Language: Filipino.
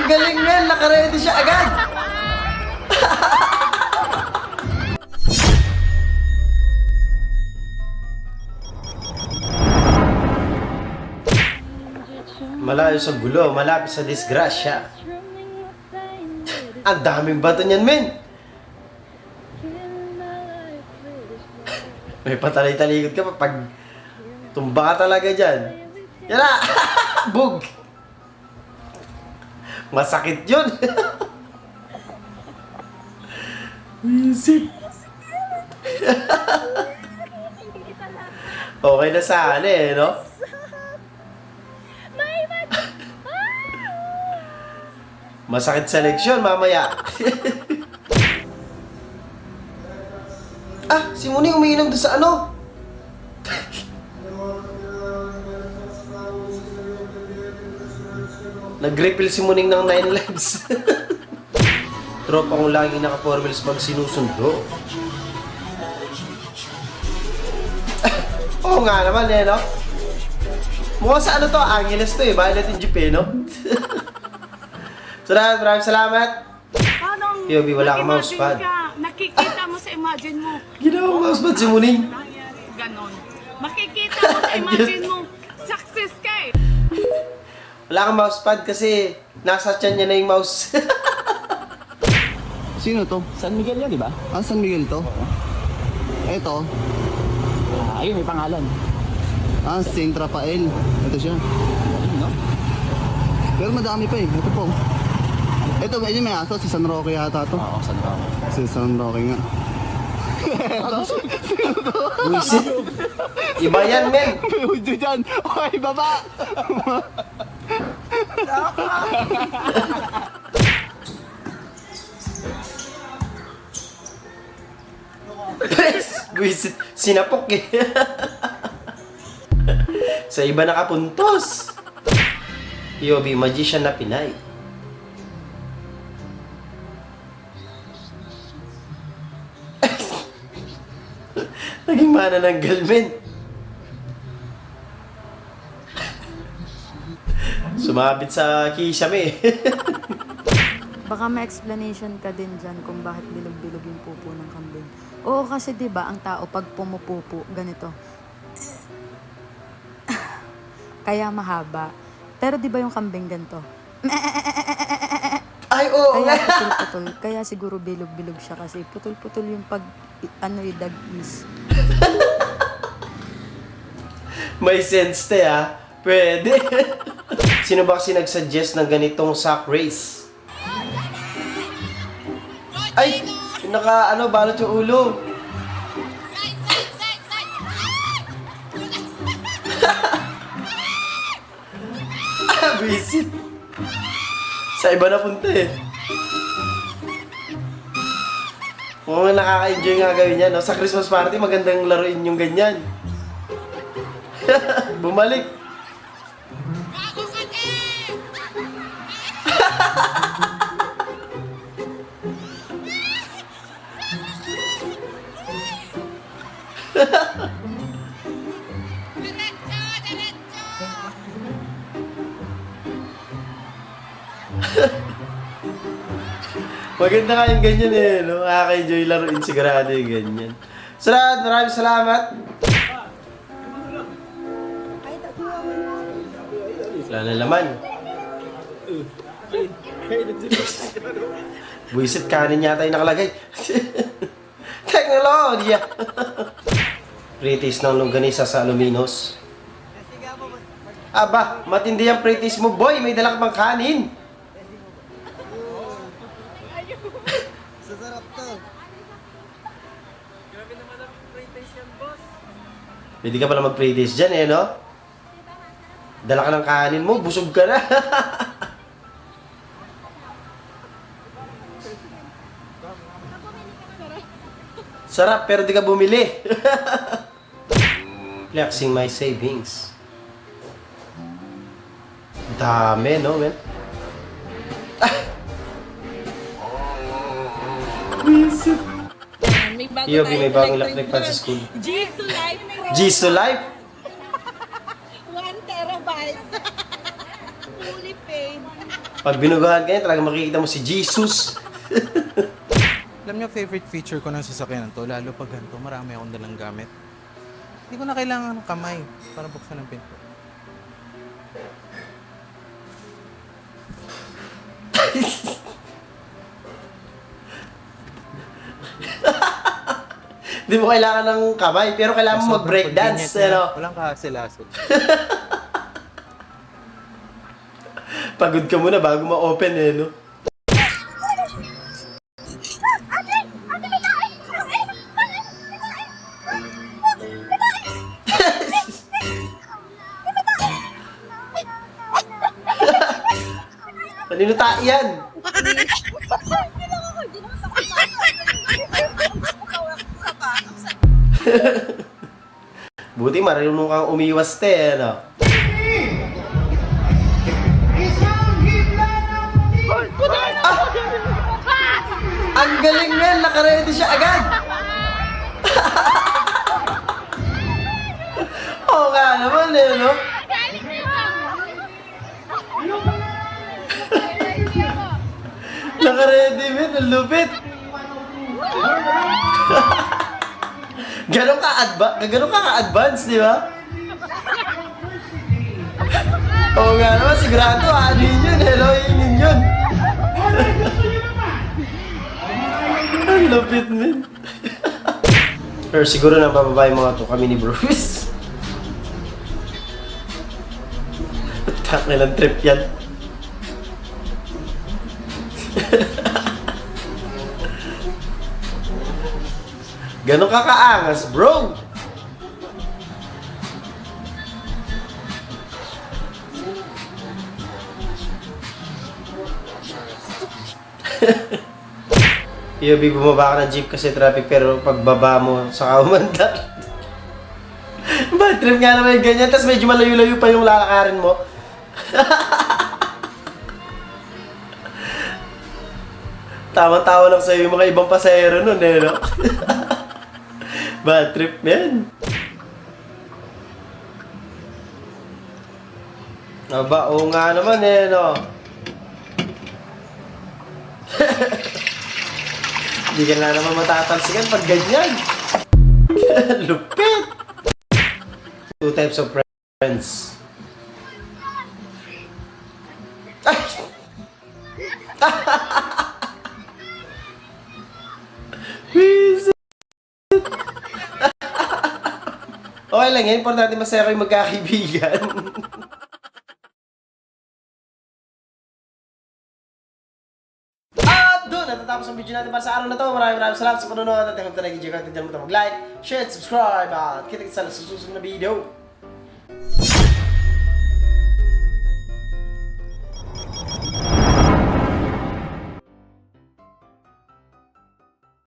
galing men, nakaready siya agad. Malayo sa gulo, malapit sa disgrasya. Ang daming bato niyan, men. May patalay-talikod ka pa pag tumba ka talaga dyan. Yan na! Bug! Masakit yun. Isip. Okay na sana eh, no? Masakit sa leksyon mamaya. Ah, si Muning umiinom doon sa ano? Nag-refill si Muning ng 9 lives. Tropa kong laging naka-4 wheels pag sinusundo. Oo nga naman eh, no? Mukhang sa ano to, Angeles to eh. Violet in Japan, no? Salamat, maraming salamat. Anong Yobi, wala kang mousepad. Nakikita mo sa imagine mo. Ginawang mousepad si Muning. Ganon. Makikita mo sa imagine mo. Success ka eh. Wala kang mousepad kasi nasa tiyan niya na yung mouse. Sino to? San Miguel yan, di ba? Ah, San Miguel to? Ito. Ayun, may pangalan. Ah, Saint Rafael. Ito siya. Ayun, no? Pero madami pa eh. Ito po. Ito, medyo may aso. Si San Roque yata to. Oo, San Miguel. Si San Roque nga. Buisit. Iba yan, men. May udyo dyan. Okay, baba. Buisit. Sinapok eh. Sa iba nakapuntos. Yobi, magician na Pinay. Naging manananggal, men. Sumabit sa kisame. Baka may explanation ka din dyan kung bakit bilog-bilog yung pupo ng kambing. Oo, kasi 'di ba ang tao pag pumupupo, ganito. Kaya mahaba. Pero 'di ba yung kambing ganito? Ay, oo. Kaya putol-putol. Kaya siguro bilog-bilog siya kasi putol-putol yung pag dag-is. May sense te, ha? Pwede. Sino ba kasi nag-suggest ng ganitong sack race? Ay! Balot yung ulo. Visit. Sa iba na punta eh. Kung nakaka-enjoy nga gawin yan, no? Sa Christmas party, magandang laruin yung ganyan. Bumalik. Maganda nga yung ganyan eh, no? Nakaka-enjoy laruin sigurado yung ganyan. Salamat, maraming salamat. Wala na laman. Buisit kanin yata yung nakalagay. Teknolohiya. Pritis ng longganisa sa Aluminos. Aba, matindi ang pritis mo, boy. May dala ka bang kanin? Sasarap to. Pwede ka pala mag-pritis dyan eh, no? Dala ka ng kanin mo, busog ka na. Sarap, pero di ka bumili. Flexing my savings. Dami, no, men? Visit. Yobi, may bagong electric fan sa school. Jisoo Life. Jisoo Life? 1 terabyte. Fully paid. Pag binugahan ka niya, talaga makikita mo si Jesus. Alam niyo, favorite feature ko ng sasakyan to, lalo pag ganito, marami akong dalang gamit. Hindi ko na kailangan ng kamay para buksan ang pinto. Hindi mo kailangan ng kamay, pero kailangan mo mag-breakdance. Walang kahasil-hasil. Pagod ka muna bago ma-open no? Kanino tayo yan? Buti marunong kang umiwas ano? Ang galing men! Nakaready siya agad! Oo nga naman no? Naka-ready, men. Ang lupit. Ganon ka-advance, di ba? Oo nga naman, sigurado. Ano yun? Hello, yun yun. Ang lupit, men. Pero siguro nang bababa yung mga to kami ni Bruce. Tak nilang trip yan. Ganon ka kaangas, bro! POV, bumaba ka ng jeep kasi traffic pero pagbaba mo sa umandar. Bad trip nga naman yung ganyan, tapos medyo malayo-layo pa yung lalakarin mo. Tawa-tawa lang sa'yo yung mga ibang pasahero nun no? Bad trip, man. Aba, oo nga naman no? Hindi ka na naman matatalsikan pag ganyan. Lupit! 2 types of friends. Ay! Okay lang yan. Importante masaya kayo magkakaibigan. At doon, natatapos ang video natin para sa araw na to. Maraming salamat sa panonood at hanggang tayo nag-enjoy ka. Hindi mo mag-like, share, subscribe at kita-kita sa susunod na video.